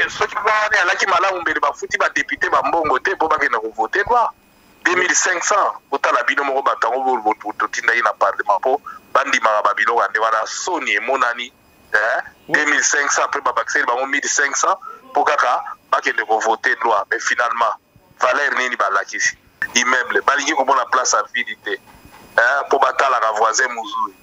soki bana alaki malamu mbele bafuti ba député ba mbongo te po bakende ko voter loi 2500 otala bino moko batango totinda na parlement po bandimaka babilo ande wana soni emonani 2500 après babakiseli bango 1500 po kaka bakende ko voter loi mais finalement valeur nini balakisi immeuble balingi komona place à vide te po batalaka voisin muzuri.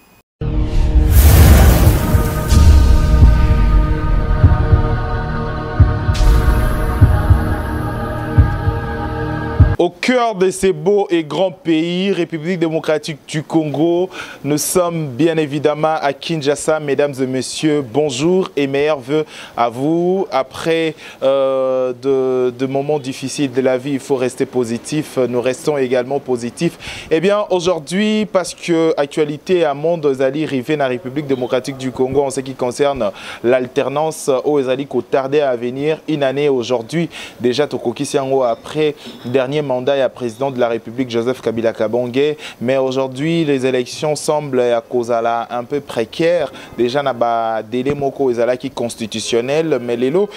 Au cœur de ces beaux et grands pays, République démocratique du Congo, nous sommes bien évidemment à Kinshasa. Mesdames et messieurs, bonjour et meilleurs vœux à vous. Après de moments difficiles de la vie, il faut rester positif. Nous restons également positifs. Eh bien, aujourd'hui, parce que actualité à monde Zali arrivé dans la République démocratique du Congo en ce qui concerne l'alternance aux Zali qui tardé à venir une année aujourd'hui. Déjà, Tokoki Siango après dernier mandat et à président de la République Joseph Kabila Kabonge, mais aujourd'hui les élections semblent à cause de la un peu précaire. Déjà n'a délai moko ezala qui constitutionnel, mais lelo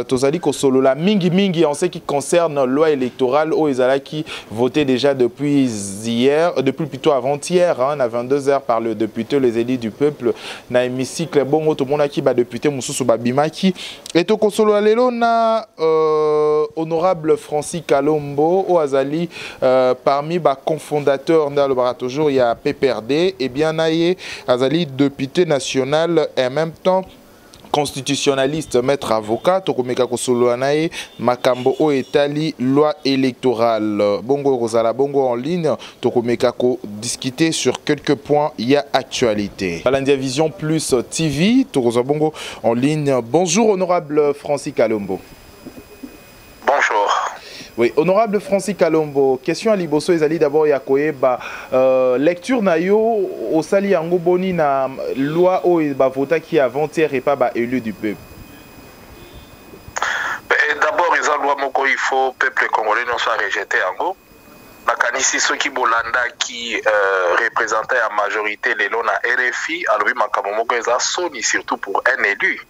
tozali ko solo la mingi en ce qui concerne la loi électorale au ezala qui votait déjà depuis hier, depuis plutôt avant-hier, à 22h par le député les élus du peuple na hémicycle bongo to mona ki ba député mususu ba bimaki et to ko solo lelo na honorable Francis Kalombo Azali parmi les cofondateurs dans le bar toujours il y a PPRD et bien naïe Azali député national et en même temps constitutionnaliste, maître avocat, Tokomeka Kosoloanae, Makambo O Etali, loi électorale. Bongo Rosala, bongo en ligne, Tokomeka Ko discuter sur quelques points, il y a actualité. Balandia Vision Plus TV, Tokosa Bongo en ligne. Bonjour, honorable Francis Kalombo. Bonjour. Oui, honorable Francis Kalombo, question à Liboso Ezali d'abord Yakoye, lecture na yo au sali yango boni na loi o vota qui avant-hier et pas élu du peuple. D'abord, les loi moko il faut peuple congolais non soit rejeté yango. Nakanisi ceux qui bolanda qui représentait en majorité les lois na RFI, alors oui makambo moko eza soni surtout pour un élu.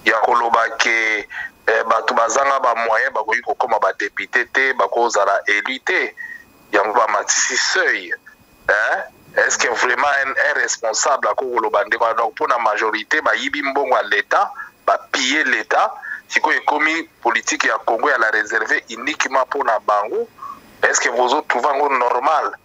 Yakoloba ke bato bazanga ba moyen bakoki kokoma ba député te bakozala élu te yango ba matisi seuil est-ce que vraiment un responsable akoloba ndeko donc pour la majorité ba yibi mbongo à l'état ba piller l'état siko ekomi politique ya Congo ya la réserver uniquement pour na bango est-ce que vous autres trouvez normal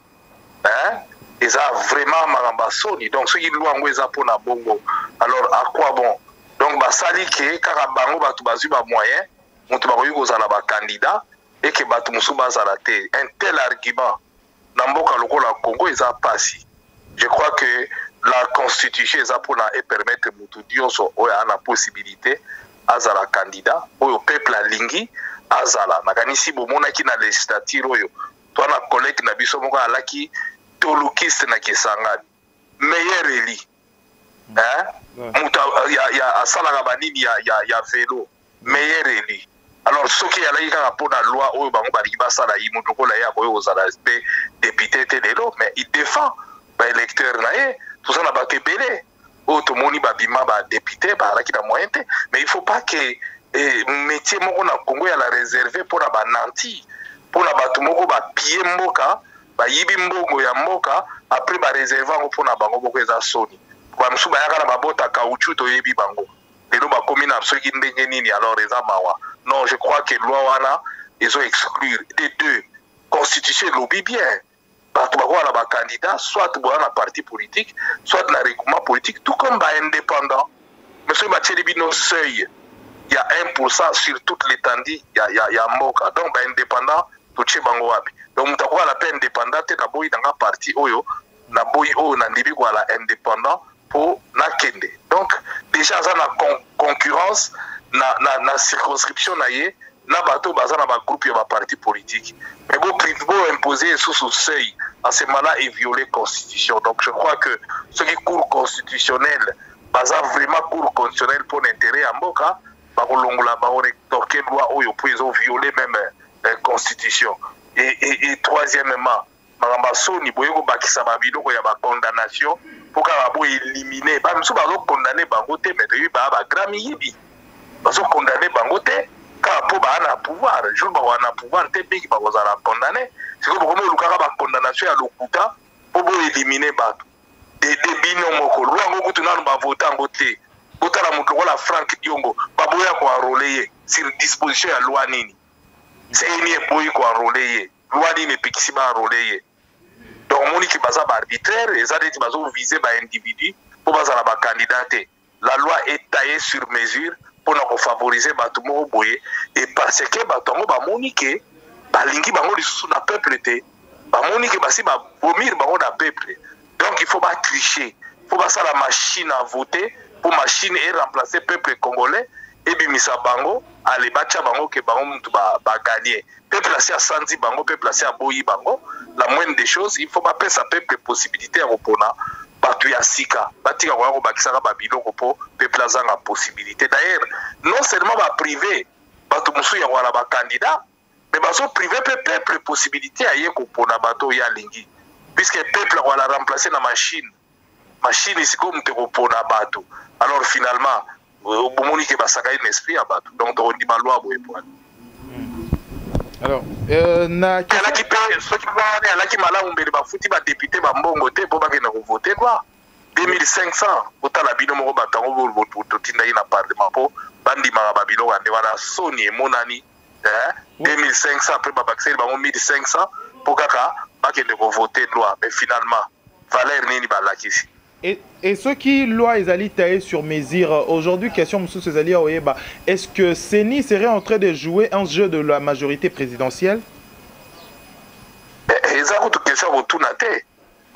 et ça vraiment maramba soni donc ce qui loi ngo eza pour na bongo alors à quoi bon. Donc, basali ke kaka bango batu bazu ba moyen, mutu bakoyi kozala ba candidat et que batu musu bazala te. Un tel argument namboka lokola Congo eza pasi. Je crois que la constitution eza pour et permettre mutu dioso oya ana possibilité azala candidat oyo peuple alingi azala. Nakanisi bomona ki na législature oyo. Toi na collègue na biso moko alaki tolukiste na Kisangani. Meilleur éli. Ya asalaka banini ya vélo meilleur élu alors ce qui est là il y a pour la loi oyo bango bali basala yi mutu kola ya koyo ozala député te lelo mais il défend ba électeur na ye tout ça na ba kebele o to moni ba bima ba député ba la ki na moyen te mais il faut pas que métier moko na Congo ya la réserver pour ba nanti pour na batu moko ba piller mboka ba yibi mbongo ya mboka après ba réserver pour na bango moko eza soni kwa msuba yaka na babota caoutchouc to yebi bango lelo ba komi na soki ndenge nini alors eza mawa non je crois que loi wana ils ont exclure des deux constitution lobby bien bato bako na ba candidat soit boya na parti politique soit na regroupement politique tout comme ba indépendant monsieur Batieli bino seuil il y a 1% sur toute l'étendue il y a mboka donc ba indépendant to tche bango wapi donc mutakuwa la peine indépendant te na boyi dans parti oyo na boyi oyo na ndibi kwa la indépendant pour na kende. Donc déjà ça na concurrence na circonscription na ye na bateau baza na ba groupe ya ba parti politique. Mais bon imposer sous seuil à ce moment-là et violer constitution. Donc je crois que ce qui cours constitutionnel baza vraiment cours constitutionnel pour l'intérêt en mboka ba kolongola ba rétorquer loi oyo pour ils ont violé même constitution. Et troisièmement maramba soni boyeko bakisa ba biloko ya ba condamnation pour qu'on éliminer. Bah, nous sommes condamnés par côté, mais nous sommes condamnés par yango te kaka mpo baa na pouvoir jour bakoa na pouvoir te mingi bakozala condamné sikoyo bokomi olukaka bacondamnation ya lokuta mpo boelimine bato de bino moko lwa yango kutu nanu bavote yango te kotala moto lokola Frank Diongo baboya koenrole ye sur disposition ya loi nini seni eboyi koenrole ye loi nini epekisi baenrole ye donc moniki baza baarbitraire eza neti bazovise baindividu mpo bazala bakandidat te la loi est taillée sur mesure mpona kofavorize bato moko boye e parce que bato yango bamoni ke balingi bango lisusu na peuple te bamoni ke basi babomir bango na peuple donc il faut batricher faut basala machine à voter pour machine et remplacer peuple congolais ebimisa bango ale batia bango ke bango mutu bagagner peuple asi asanzi bango peuple asi aboyi bango la moindre des choses il faut bapesa peuple possibilité ya kopona bato ya sika batika koya kobakisaka babiloko mpo peuple azanga possibilité d'ailleurs non seulement baprivé bato mosusu ya koala bakandidat mais bazoprivé mpe peuple possibilité aye kopona bato oyo alingi puisque peuple akoala remplacer na machine sikoyo moto ekopona bato alors finalement bomoni ke basaka une esprit ya bato donc tokondima lwa boye poani alors alaki mpe soki wane alaki malamu mbele bafuti badepute bambongo te mpo bakende kovote loi 2500 otala bino moko bato yango totindaki na parlement mpo bandimaka babiloko ande wana soni emonani 2500 mpe babakiseli bango 1500 mpo kaka bakende kovote loi mais finalement valeur nini balakisi. Et ce qui loi ezali taillé sur mesure aujourd'hui question mosusu ezali oyeba est-ce que Seni serait en train de jouer un jeu de la majorité présidentielle? Eza kutu question kotuna te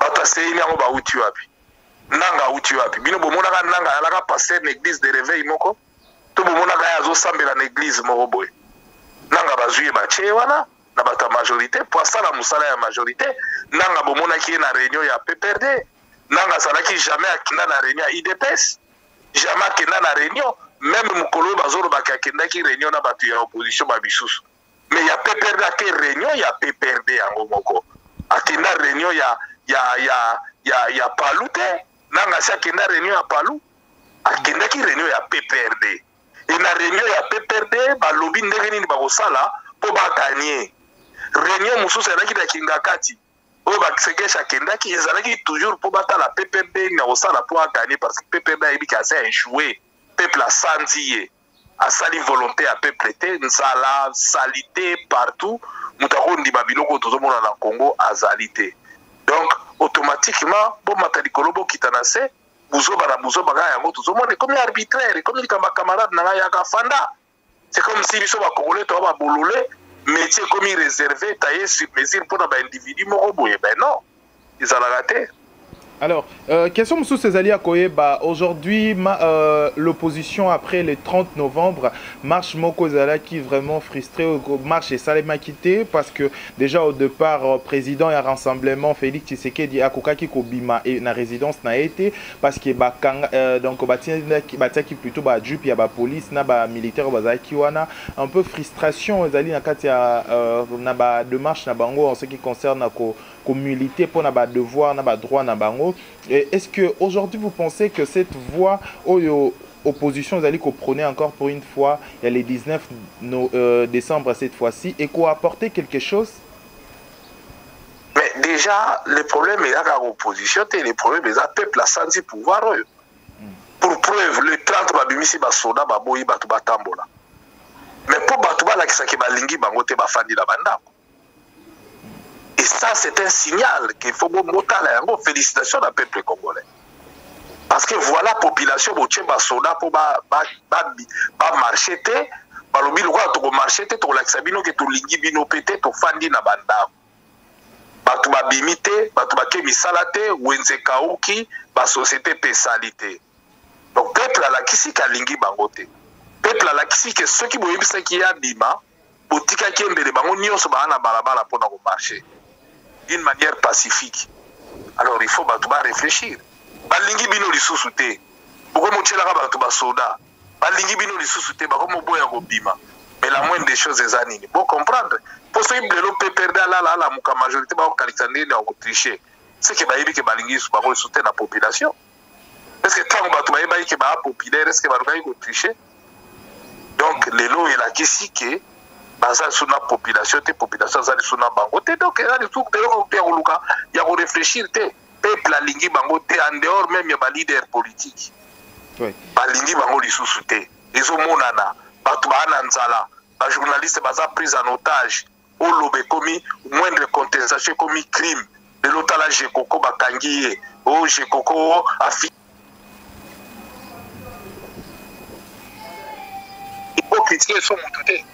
bato Seni yango bauti wapi nanga auti wapi bino bomonaka nanga alaka passer na église de réveil moko to bomonaka ye azosambela na église moko boye nanga bazwi ye batie wana na bato ya majorité po asala mosala ya majorité nanga bomonaki ye na réunion ya PPRD nanga azalaki jamais akenda na réunion ya IDPS jamais akenda na réunion même mokolo oyo bazolobaki akendaki réunion na bato ya opposition babisusu mais ya PPRD ake réunion ya PPRD yango moko akenda réunion ya palu te nanga si akenda réunion ya palu akendaki réunion ya PPRD e na réunion ya PPRD balobi ndenge nini bakosala mpo baganye réunion mosusu ezalaki na Kingakati oyo basekesha akendaki ezalaki toujours mpo batala PPRD na kosala mpo aganye parce que PPRD ayebiki asa échoué peuple asanzi ye asali volonté ya peuple te nzala salité partout moto akondima biloko tozomona na Congo azali te donc automatiquement bomata likolo bokita na se buzoba kaka yango tozomona ekomi arbitraire ekomi likambo camarade na ngai yaka fanda c'est comme si biso bakongolais toa babolole métier ekomi réservé taillé sur mesure mpona baindividu moko boye ben non ezalaka te. Alors, question sous Césalie Akoyeba, aujourd'hui, l'opposition après le 30 novembre, marche Moko Zala qui vraiment frustré, marche et Salema quitté parce que déjà au départ, président et rassemblement Félix Tshisekedi Akokaki Kobima et na résidence n'a été parce que donc qui plutôt ba jup ya ba police na ba militaire ba kiwana un peu frustration Zali na katia na ba démarche na bango en ce qui concerne communauté pour na devoir na droit na bango. Est-ce que aujourd'hui vous pensez que cette voie opposition vous allez qu'on prenait encore pour une fois il y a les 19 décembre cette fois-ci et qu'on a apporté quelque chose? Mais déjà le problème est là l'opposition et le problème est là peuple a senti pouvoir pour preuve le 30 babimisi basoda baboyi batu batambola mais pour batu balakisa ke balingi bango te bafandi la bandako. Et ça, c'est un signal qu'il faut montrer. Félicitations au peuple congolais. Parce que voilà, la population, qui est soda pour marcher, balobi lokwa to marcher te to lakisa bino ke to lingi bino pete to fandi na banda. Batu babimite, batu bake misala te, wenze kauki, ba société pesalité. Donc peuple la kisi ka lingi bango te. Peuple la kisi que ceux qui boyebisa ki ya bima, botika ki mbele bango nyonso ba na balabala pona ko marcher. D'une manière pacifique. Alors il faut réfléchir. Balingi bino lisusu te. Pourquoi mochela ka batu ba soda? Balingi bino lisusu te ba komo boya ko bima. Mais la moindre des choses est anini. Bon comprendre. Possible de l'on peut perdre la muka majorité ba okalisande na ko tricher. C'est que ba yebi ke balingi su ba ko soutenir la population. Est-ce que tant batu ba yebi ke ba populaire est-ce que ba ko tricher? Donc les lois balakisi ke baza suna population te population azali suna bango te donc ezali tout biloko ya koluka ya korefléchir te peuple alingi bango te en dehors même ya balider politique balingi bango lisusu te ezomonana bato baa na nzala bajournaliste baza prise en otage oloba ekomi moindre contestation ekomi crime lelo tala Jekoko bakangi ye o Jekoko afi il faut critiquer son motu te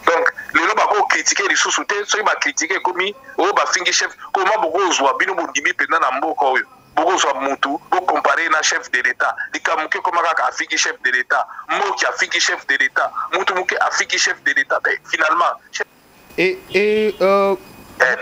donc lelo bako critiquer lisusu te soki bacritiquer ekomi oyo bafingi chef koma bokozwa bino bondimi mpenza na mboka oyo bokozwa mutu bokompare na chef de l'état likamuke koma kaka afiki chef de l'état moki afiki chef de l'état mutu muke afiki chef de l'état mais finalement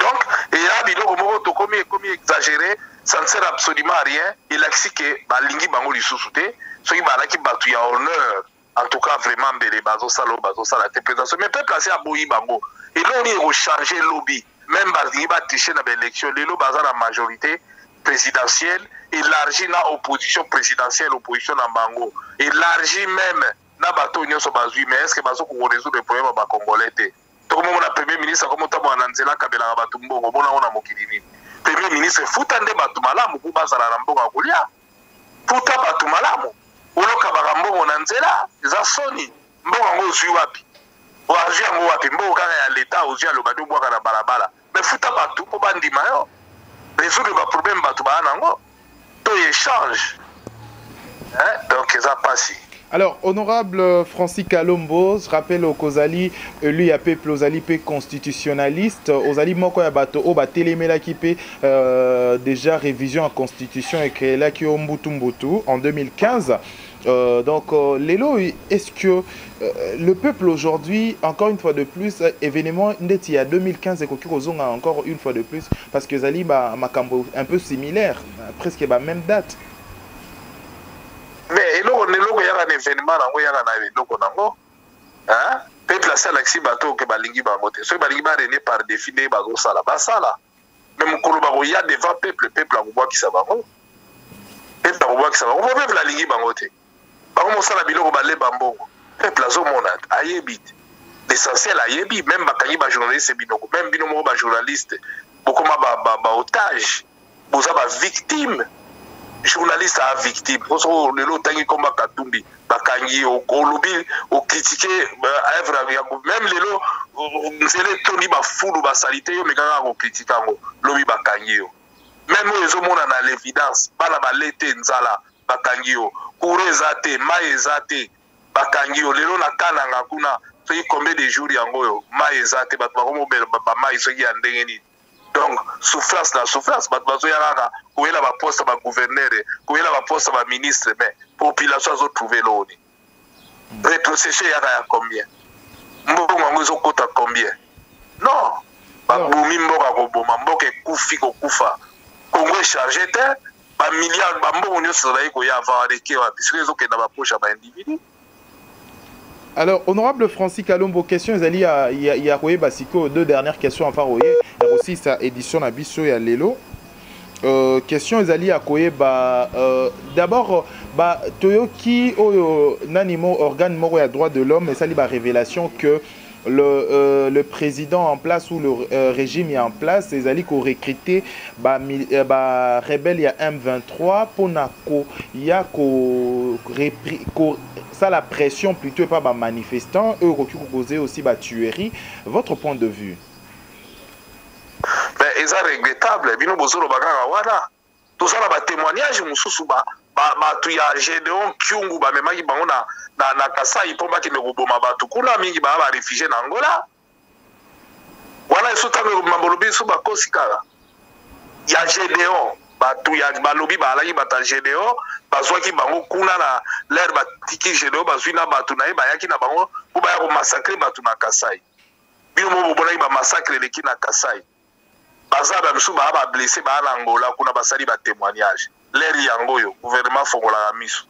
donc eya biloko moko tokomi ekomi exagéré ça ne sert absolument à rien elakisi ke balingi bango lisusu te soki balaki bato ya honneur en tout cas vraiment mbele bazosala te présentation mais peuple asi aboyi bango eloni ekochange lobby même balingi batriche na baélection lelo baza na majorité présidentielle élargie na opposition présidentielle opposition na bango élargie même na bato nyonso bazwi mais est-ce que bazokokorésoudre le problème ya bacongolais te tokomona premier ministre akomotambola na nzela akabelaka bato mbongo bona ngo na mokili nini premier ministre futa nde bato malamu ku bazala na mbongo ya kolia futa bato malamu olokabaka mbongo na nzela eza soni mbongo yango ozwi wapi ozwi yango wapi mbongo kaka ya leta ozwi aloba te obwaka na balabala mais futa bato mpo bandima yo résoudre baproblème bato baa nango to échange donc eza pasi. Alors, honorable Francis Kalombo, je rappelle au Kozali, lui a peuple Ozali pe constitutionnaliste, Ozali moko ya bato o ba telemela ki pe déjà révision en constitution et créé là qui au Mbutu en 2015. Donc, Lélo, est-ce que le peuple aujourd'hui, encore une fois de plus, événement il y a 2015 et Kokirozonga encore une fois de plus, parce que Zali ma cambo un peu similaire, presque la même date. Mais eloko yaka na événement nango yaka na eloko nango hein peuple asalaki bato ke balingi bango te soki balingi barene par défi nde bazosala basala mais mokolo bakoya devant peuple akobwakisa bango peuple alingi bango te bango mosala biloko balemba mbongo peuple azomona ayebi te l'essentiel ayebi même bakangi bajournaliste binoko même bino moko bajournaliste bokoma baotage boza bavictime journaliste a victime parce que le lot tangi comme Katumbi bakangi au lobby au critiquer œuvre même le lot c'est les toni ba fulu ba salité yo mekanga ko critiquer ngo lobby bakangi yo même les hommes na l'évidence bana ba lete nzala bakangi yo kurezate maezate bakangi yo lelo na kananga kuna so combien de jours yango yo maezate ba ko ba mai so ya ndenge ni. Donc, souffrance, bazo yaraka, kouela ba poste ba gouverneur, kouela ba poste ba ministre, mais population zo trouver l'oni. Rétrocession yaka ya combien? Mbongo ngo zo kota combien? Non. Ba boumi mboka ko boma, mboka kufi ko kufa. Congo est chargé te, ba milliard ba mbongo nyoso za ko ya avoir de ki wa, puisque zo kenda ba poche ba individu. Alors, honorable Francis Kalombo, question, il y a Basiko, deux dernières questions enfin aussi sa édition na biso ya lelo. Question, il y a d'abord Toyoki nanimo organe moro ya droit de l'homme et ça liba révélation que le président en place ou le régime est en place, les alliés ont recruté rebelle il y a M23 pour nako il y a ça la pression plutôt pas par manifestants eux qui causer aussi ba tuerie. Votre point de vue? Ben c'est regrettable bino bozolo bakaka wana tout ça ba témoignage mususu ba tu ya Gédéon Kyungu ba memaki bango na Kasai po baki ne koboma batu kuna mingi ba réfugié na Angola wana esuta mabolobi su ba kosikala ya Gédéon ba tu ya balobi ba alaki bata Gédéon bazwaki bango kuna na l'air ba tiki Gédéon bazwi na batu na ba yaki na bango po ba ya ko massacrer batu na Kasai bino mo bolaki ba massacre leki na Kasai bazaba biso ba blessé ba na Angola kuna basali ba témoignage l'air yango yo gouvernement fongola la miso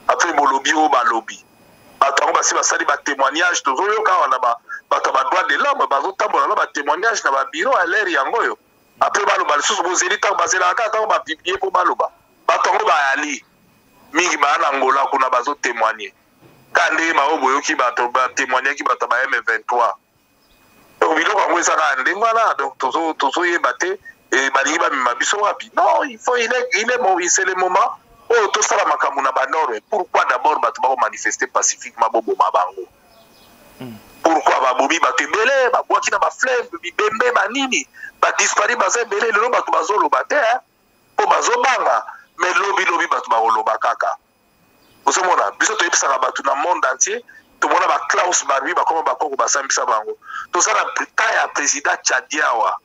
après bolobi o balobi bato basi basali ba témoignage tozo yo ka wana ba bato ba droit de l'homme bazo tambola na ba témoignage na ba bureau à l'air yango yo après baloba lisusu bozeli ta bazela ka ta ba publier po baloba bato ba ali mingi ba na Angola kuna bazo témoigner kande baoboyo ki bato ba témoigner ki bato ba M23 donc biloko yango ezaka ndenge wana donc tozo yeba te et balingi bamema biso wapi non il est c'est le moment oh tosala makambo na banord pourquoi d'abord bato bako manifester pacifiquement boboma bango pourquoi babomi bato ebele babwaki na baflève bibembe banini badispari baza ebele lelo bato bazoloba te mpo bazobanga mais lobi bato bakoloba kaka ozomona biso toyebisaka bato na monde entier tomona baklaus barbi bakoma bakoko basambisa bango toza na ta ya président tchadiawa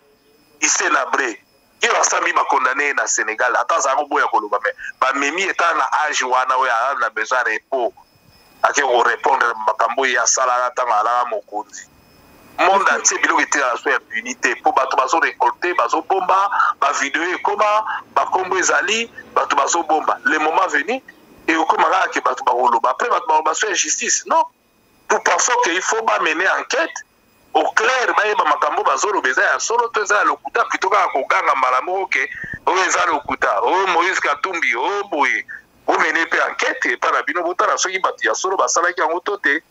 isenabre ye basambi bakondane na Sénégal ata azalaka boya koloba me bamemi eta na age wana oyo azala na besoin repos ake korépondre makambo oyo asalaka ntango alaka mokonzi monde entier biloko etikala so ya punité mpo bato bazorécolte bazobomba bavideo ekoma bakombo ezali bato bazobomba le moment venu ekoma kaka ke bato bakoloba après bato bakoloba so ya justice non nous pensons qu'il faut mener enquête au clair bayeba makambo bazoloba eza ya solo to eza ya lokuta plutôt kaka koganga mbala moko ke oyo eza lokuta oyo Moïse Katumbi oyo boye omene mpe enquête epa na bino botala soki bato ya solo basalaki yango to te.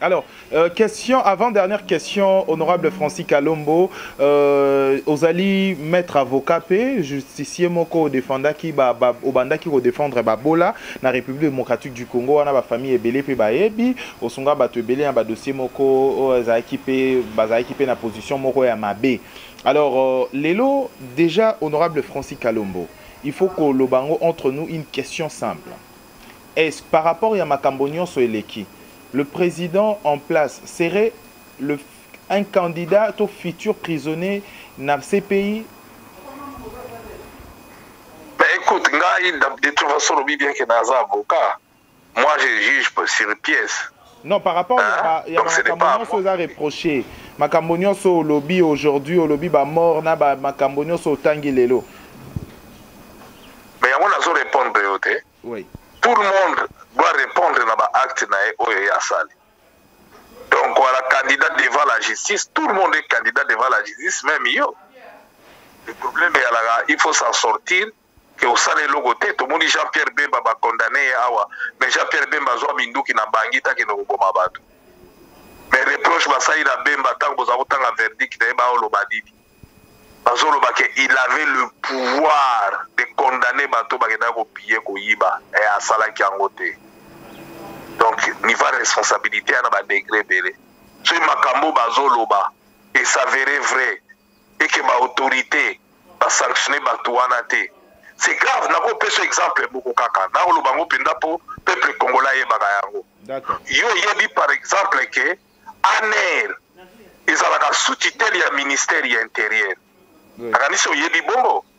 Alors, question, avant-dernière question, honorable Francis Kalombo, Ozali, maître avocat, justicier moko défenda qui obanda qui défendre Babola, na République démocratique du Congo, on a ba famille ebele pe ba ebi, osunga ba tebele un ba dossier moko za équipé na position moko ya mabe. Alors, Lelo, déjà, honorable Francis Kalombo, il faut que le bango entre nous une question simple. Est-ce par rapport à Makambonyon Soeleki, le président en place serait un candidat au futur prisonnier dans ces pays? Ben écoute, de toute façon, bien que dans avocat, moi je juge sur pièce. Non, par rapport à Makambonyon Soza reproché. Makambonyon So au lobby aujourd'hui, au lobby ba mort, na ba Makambonyon So tangi lelo. Mais on a répondre oui. Tout le monde doit répondre à l'acte de Sali. Donc, voilà, candidat devant la justice, tout le monde est candidat devant la justice, même yo. Le problème est il faut s'en sortir, que au sein de l'autre, tout le monde Jean-Pierre Bemba va condamner, mais Jean-Pierre Bemba a mindu qui n'a pas qui n'a pas mais reproche ça il a Bemba tant que vous avez un verdict de Baolobadidi. Il avait le pouvoir de condamner Bato Bagenda Kopiye Koyiba et à Salaki Angote. Donc, niveau responsabilité, on a un degré belé. Si Makambo Bazoloba et s'avérait vrai et que ma autorité va sanctionner Batouanate, c'est grave. N'a pas ce exemple beaucoup kaka. N'a pas le bango penda pour peuple congolais et bagayango. D'accord. Yo dit par exemple que ANER ils ont la sous-tutelle du ministère intérieur. Oui.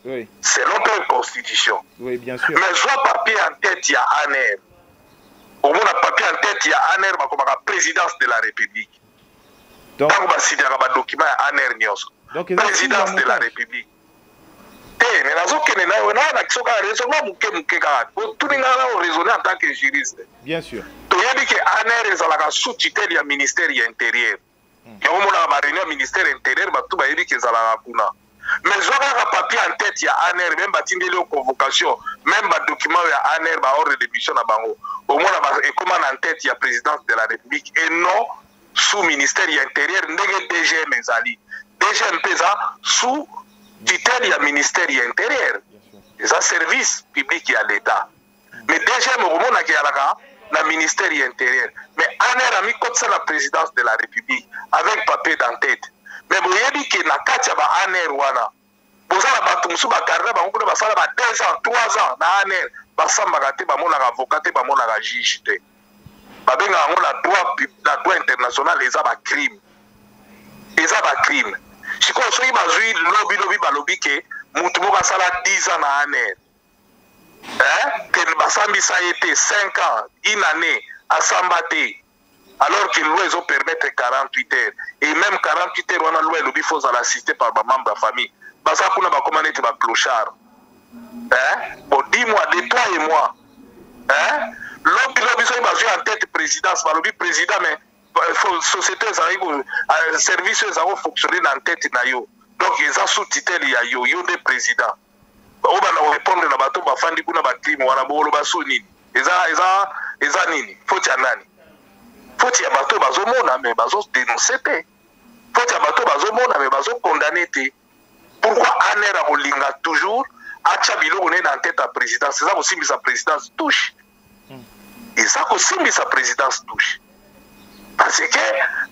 Oui. Selon la constitution. Oui, bien sûr. Mais soit papier en tête, il y a ANER. Au moins, papier en tête, il y a ANER comme la présidence de la République. Donc, document présidence de la République. En tant que juriste. Bien sûr. Tu as dit que ANER est la sous-tutelle du ministère intérieur. Il y a un réunion ministère intérieur, tu as dit que c'est la kuna. Mais je vois un papier en tête, il y a ANER, même batindé les convocations, même un document, il y a ANER, ordre de mission à Bango. Au moins, et comment en tête, il y a présidence de la République et non sous ministère intérieur, n'est DGM Ezali. DGM Pesa sous tutelle, il y a ministère intérieur. C'est un service public, il y a l'État. Mais DGM, au moins, il y a le ministère intérieur. Mais ANER a mis comme ça la présidence de la République avec papier en tête. Mais vous voyez que na katia ba ANER wana bozala bato musu ba carrière ba ngona basala ba 2 ans 3 ans na ANER basamba kate ba mona avocat te ba mona juge te ba benga ngona droit international eza ba crime siko soki bazui lobby ke mutu moko sala 10 ans na ANER que basambi ça été 5 ans une année à Sambate alors que loi ils ont permettre 48 heures et même 48 heures on a loi lobby faut assister par ma membre de la famille basa kuna ba comment être ba clochard bon dis-moi de toi et moi lobby so bazui en tête présidence ba lobby président mais société ça service ça va fonctionner en tête na yo donc ils ont sous tutelle ya yo des présidents on va répondre na bato ba fandi kuna ba crime wana bolo ba so nini eza nini faut ya nani bazomona mais bazodénoncer te faute ya bato bazomona mais bazokondamne te. Pourquoi aner akolinga toujours atia biloko ne na tête ya présidence eza kosimbisa présidence touche eza kosimbisa présidence touche parce que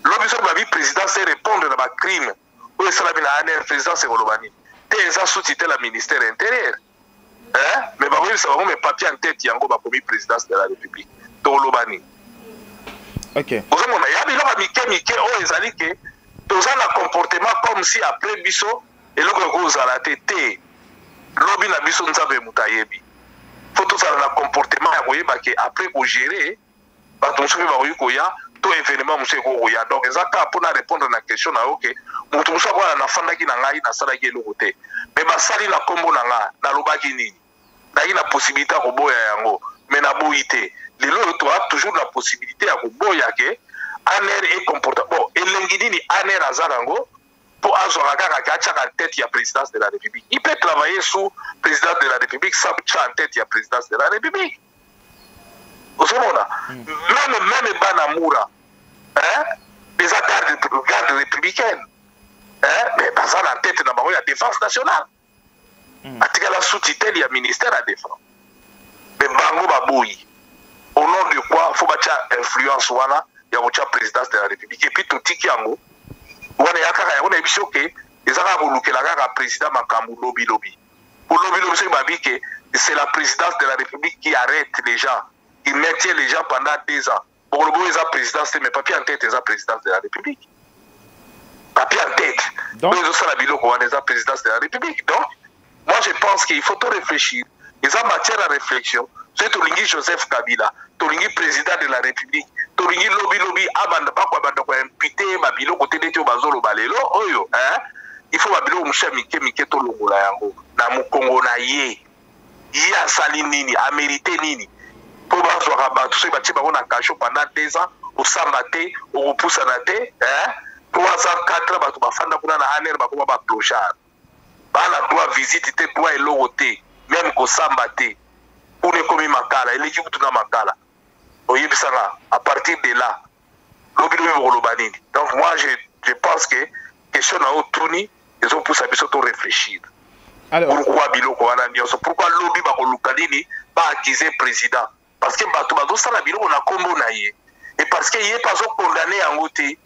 lobi soki babi présidence répondre na bacrime oyo esalami na aner présidence ekoloba nini te eza suti te la ministère intérieur mais bakoyebisa bango me papier en tête yango bakomi présidence de la république tokoloba nini ozomona ya biloko mike mike oyo ezali ke toza na comportement comme si après biso eloko ekozala te te lobi na biso nzambe moto ayebi fo tozala na comportement ya koyeba ke après kogere bato mosusu mpe bakoki koya to événement mosusu ekokoya donc eza kaka mpona répondre na question na yo ke moto mosusu akoala nafandaki na ngai nasalaki eloko te me basali na nkombo na nga nalobaki nini nayaki na possibilité ya koboya yango me naboyi te lelo oyo toa toujours na possibilité ya koboya ke aner ecomporta bon elengi nini aner aza nango pour azwaka kaka ke atiaka tête ya présidence de la république il peut travailler sous présidence de la république sans tia en tête ya présidence de la république ozomona même bana mura eza garde républicaine mais baza na tête na bango ya défense nationale atikala sous tutelle ya ministère ya défense mais bango baboyi au nom de quoi faut batia influence wana ya kotia présidence de la république et puis totiki yango wana ya kaka yango na biso ke eza kaka kolukela kaka président makambo lobi pour lobi soki babi ke c'est la présidence de la république qui arrête les gens qui maintient les gens pendant 2 ans pour le eza présidence mais papier en tête eza présidence de la république papier en tête donc ezosala biloko wana eza présidence de la république donc moi je pense qu'il faut tout réfléchir eza matière à réflexion soki tolingi Joseph Kabila tolingi président de la république tolingi lobi abanda bakwabanda koimpute babiloko te neti oyo bazoloba lelo oyo il faut babiloko mosusu ya mike tolongola yango na mokongo na ye asali nini amérite nini mpo bazwaka bato soki batie bango na kasho pendant 2 ans osamba te okopusana te 3 ans 4 ans bato bafanda kuna na aner bakoma baclochard bana droit visite te droit eloko te même kosamba te kuna ekomi makala eleki kutu na makala oyebisanga à partir de là lobi bokoloba nini donc moi je pense que question na otuni ezopusa biso to réfléchir pourquoi biloko wana nyonso pourquoi lobi bakoluka nini baaccuse président parce que bato bazosala biloko na nkombo na ye et parce que ye mpe azokondane yango te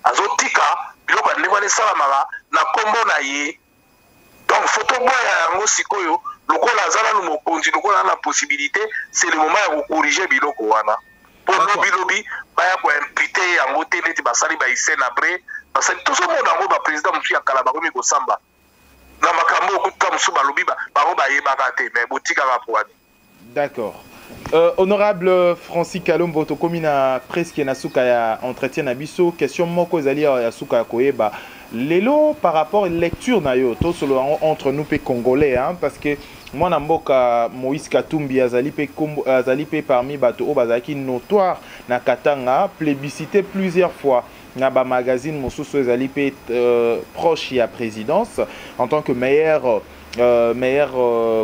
azotika biloko ya ndenge wana esalamaka na nkombo na ye donc faut toboya yango sikoyo lokola aza nanu mokonzi lokola na possibilité c'est le moment ya kokorige biloko wana po lobi baya koimpute yango te neti basali baise na bre basali tozomona yango baprésident mosusu ya kala bakomi kosamba na makambo okutuka mosusu balobi bango bayebaka te mais botikaka po wani. D'accord. Honorable Francis Kalombo tokomi na presque na suka ya entretien na biso question moko ezali ya suka ya koyeba lelo par rapport lecture na yo to solo entre nous pe congolais parce que moi na mboka Moïse Katumbi azali pe parmi bato o bazaki notoire na Katanga plébiscité plusieurs fois na ba magazine mosusu ezali pe proche ya présidence en tant que meilleur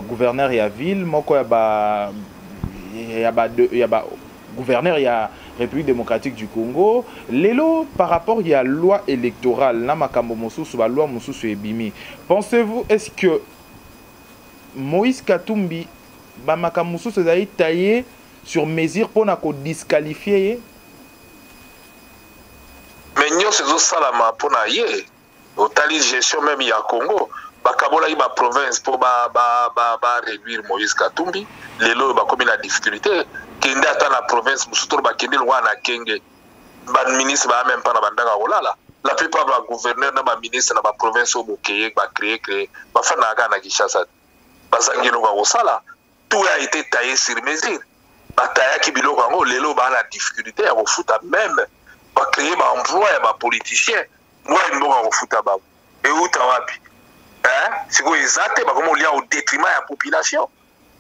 gouverneur ya ville moko ya ba gouverneur ya République démocratique du Congo lelo par rapport à la loi électorale na makambo mosusu ba loi mosusu ebimi pensez-vous est-ce que Moïse Katumbi ba makambo mosusu ezali taillé sur mesure pour na ko disqualifier mais nyonso ezosalama mpona ye otali gestion même ya Congo bakabolaki baprovince mpo réduire Moïse Katumbi lelo bakomi na difficulté kende ata na province mosusu to bakende longwa na kenge baministre baa même pas na bandaka kolala la plupart ba gouverneur na baministre na baprovince oyo bokeye bacréer bafandaka na Kinshasa bazangi eloko ya kosala tout a été taillé sur mesure batayaki biloko yango lelo baa na difficulté ya kofuta même bacréer baemploi ya bapoliticien mwa mboka ya kofuta bango euta wapi sikoyo eza te bakoma olia au détriment ya population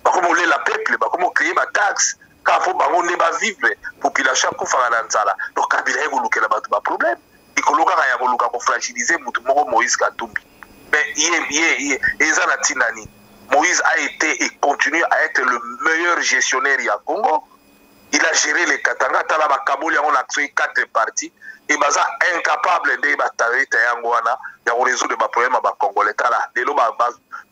bakoma olela peuple bakoma ocréer bataxe kaka mpo bango nde bavivre population akufaka na nzala donc Kabila ye kolukela bato baproblème likolo kaka ya koluka kofragilize motu moko Moïse Katumbi mais ye eza na ntina nini Moïse a été et continue à être le meilleur gestionnaire ya Congo il a géré les Katanga, tala ba Kabuli on a créé 4 partis et baza incapable de batareta yangwana ya résoudre ba problème ba Congolais tala lelo ba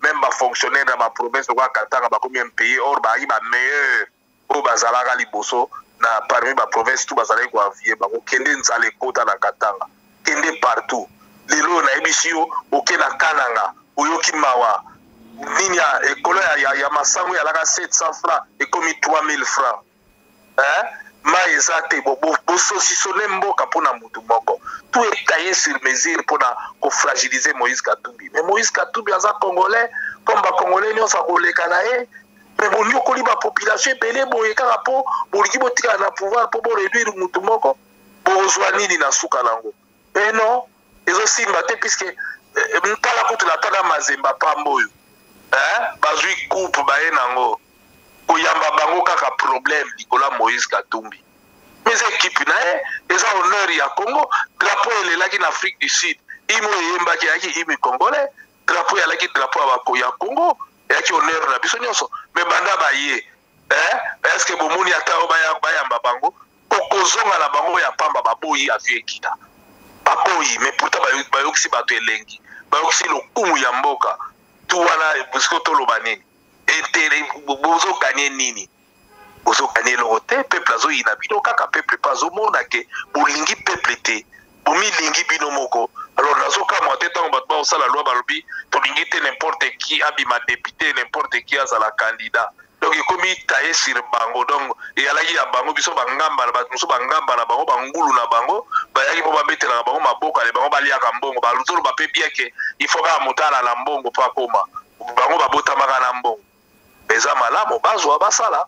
même ba fonctionnaire dans ma province de Katanga ba combien pays or ba ba meilleur o bazalaka liboso na parmi ba province tout bazalaka kwa vie ba ko kende nzale kota na Katanga kende partout lelo na ebisio okena kananga oyoki mawa nini ya ekolo ya masango ya laka 700 francs ekomi 3000 francs maïzate bo saucissonner mboka pona mutu moko tout est taillé sur mesure pona ko fragiliser Moïse Katumbi mais Moïse Katumbi aza congolais comme ba congolais nyonso koleka na ye mais bon nyokoli ba population belé boye kaka po bolingi botika na pouvoir po bo réduire mutu moko bozwa nini na suka lango mais non ezo simba te puisque mtala kutu na tana mazemba pamboyo bazui coupe baye nango koyamba bango kaka problème Nicolas Moïse Katumbi mais équipe na eza honneur ya Congo drapeau elelaki na Afrique du Sud imo yembaki yaki imi congolais drapeau yalaki drapeau ya Congo yaki honneur na biso nyonso mais banda baye est-ce que bomoni ata bayamba bango kokozonga na bango ya pamba baboyi avieux kita baboyi mais pourtant bayokisi bato elengi bayokisi lokumu ya mboka tu wana busiko toloba nini bozo gagner nini bozo gagner l'oroté peuple azo ina bino kaka peuple pas au monde ke bolingi peuple te bomi lingi bino moko alors nazo ka mo tete on batba osala loi balobi to lingi te n'importe qui abima député n'importe qui azala candidat donc komi taye sur bango donc et alaki ya bango biso bangamba na bato so bangamba na bango bangulu na bango bayaki po babetela na bango maboka le bango baliaka mbongo baluzolo bape bien ke il faut ka mutala na mbongo pa koma bango babotamaka na mbongo eza malamu bazwa basala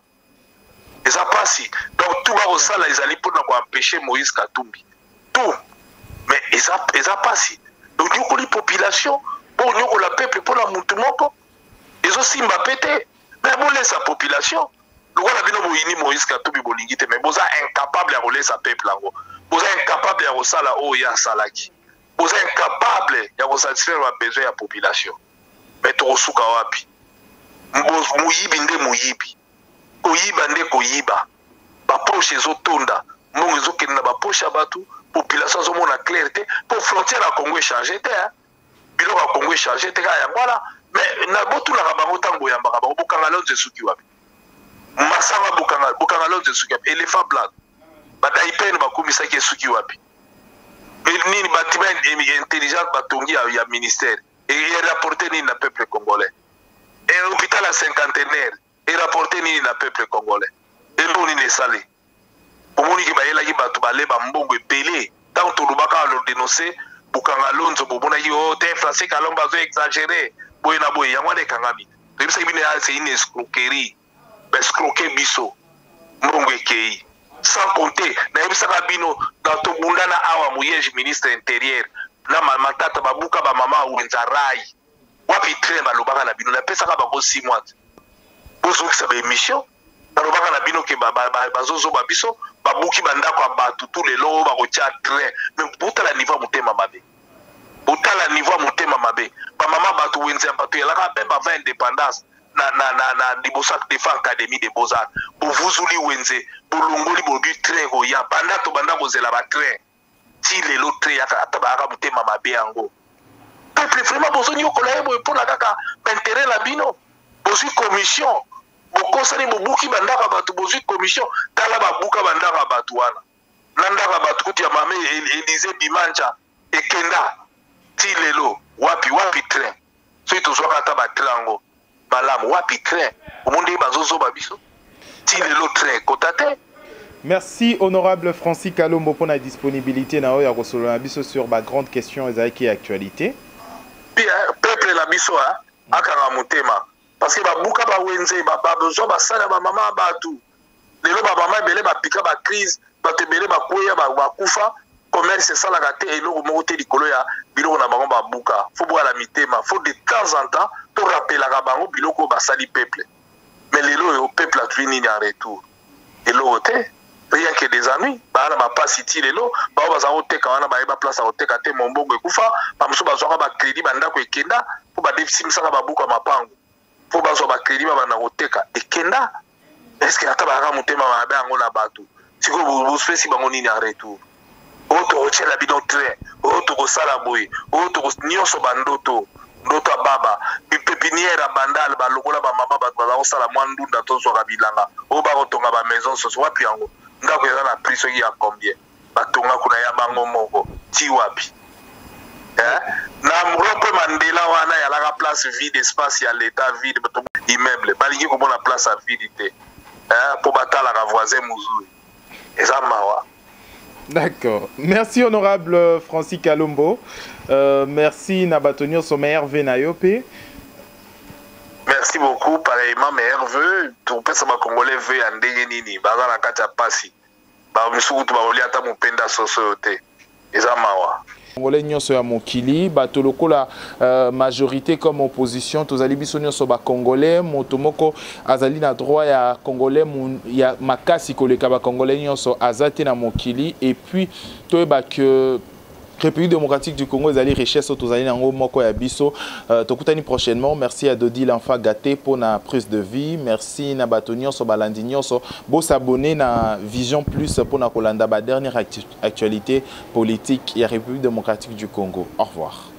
eza pasi donc tout va osala ezali mpona koempêcher Moïse Katumbi tout mais eza pasi donc nyokoli population po nyokola peuple mpona mutu moko ezosimba pete mais bolesa population lokola bino boyini Moïse Katumbi bolingi te mais boza incapable ya kolesa peuple yango boza incapable ya kosala oyo asalaki boza incapable ya kosatisfaire babesoin ya population mais tokosuka wapi muyibi nde muyibi koyiba nde koyiba bapoche ezotonda mbongo ezokende na bapoche ya bato population azomona clair te po frontière ya Congo echange te biloko ya Congo echange te kaka yango wana mais na botunaka bango ntango oyambaka bango bokanga lonzo esuki wapi masanga bokanga lonzo esuki wapi éléphant blanc badaipene bakumisaki esuki wapi nini batima intelligente batongi ya ministère erapporte nini na peuple congolais et l'hôpital à cinquantenaire et rapporté nini na peuple congolais et l'oni ne salé omoni ki bayela ki bato baleba mbongo ebele tant tolobaka lo dénoncer bukanga lonzo bomona ki o te français kalomba zo exagérer boye na boye yango de kangamirebisa bine c'est une escroquerie escroquer biso mbongo ekei sans compter na yebisa ka bino dans to bundana awa muyej ministre intérieur na matata babuka ba mama wenza rai wapi train balobaka na bino na pesaka bango 6 mois bozokisa ba émission balobaka na bino ke bazozoba biso babuki bandako ya bato tout lelo bakotia train mais botala niveau ya motema mabe botala niveau ya motema mabe bamama bato wenze ya bato yalaka mpe bava indépendance na liboso defa académie de beaux-arts bovuzuli wenze bolongoli bobi train koya banda to banda kozela batrain ti lelo train yaka ata bayaka motema mabe yango peuple vraiment bozoni yokola ye boye mpona kaka baintérêt na bino bozwi commission bokosani bobuki bandaka bato bozwi commission tala babuka bandaka bato wana na ndaka bato kuti ya mame Élysée Bimanja ekenda ti lelo wapi train soki tozwaka ata batrain yango malamu wapi train omonde bazozoba biso ti lelo train ekota te. Merci honorable Francis Kalombo pour la disponibilité na oya kosolo na biso sur ba grande question ezaki actualité. Peuple la biso akanga motema parce que babuka bawenze babesoin basala bamama batu lelo bamama ebele bapika bacrise bato ebele bakweya bakufa commerce esalaka te eloko moko te likolo ya biloko na bango babuka fo boyala mitema fo de temps en temps torapelaka bango biloko basali peuple mais lelo oyo peuple atui nini en retour eloko te rien que des ennuis bana bapasi ti lelo bao bazala koteka wana bayeba place ya koteka te mombongo ekufa bamosusu bazwaka bacrédit bandako ekenda mpo badesimisaka babuka mapango mpo bazwa bacrédit babanda koteka ekenda est-ce que ata baka motema mabe yango na bato sikoyo bosepesi bango nini en retour oyo tokotiela bino train oyo tokosala boye oyo nyonso bandoto ndoto ya baba pepiniere ya bandale balokola bamama bato baza kosala mwa ndunda tozwaka bilanga oyo bakotonga bamaison soso wapi yango ndako eza na prix soki ya combien batonga kuna ya bango moko ti wapi na mrope Mandela wana yalaka place vide espace ya l'état vide immeuble balingi komona place ya vide te po batalaka voisin muzuri eza mawa. D'accord. Merci honorable Francis Kalombo. Merci Nabatonio Sommeyer Venayope. Merci beaucoup pareillement meilleur vœu tout pesa ba congolais vœu ya ndenge nini baza na kati ya pasi ba misukutu ba oliata mupenda soso yote eza mawa. Congolais nyonso ya mokili bato lokola majorité comme opposition tozali biso nyonso ba congolais moto moko azali na droit ya congolais ya makasi koleka ba congolais nyonso azate na mokili et puis toyeba que République démocratique du Congo ezali richesse tozali nango moko ya biso tokutani prochainement. Merci à Dodi l'enfant gâté pour na prise de vie. Merci na bato nyonso balandi nyonso bo s'abonner na Vision Plus pour na kolanda ba dernière actualité politique ya République démocratique du Congo. Au revoir.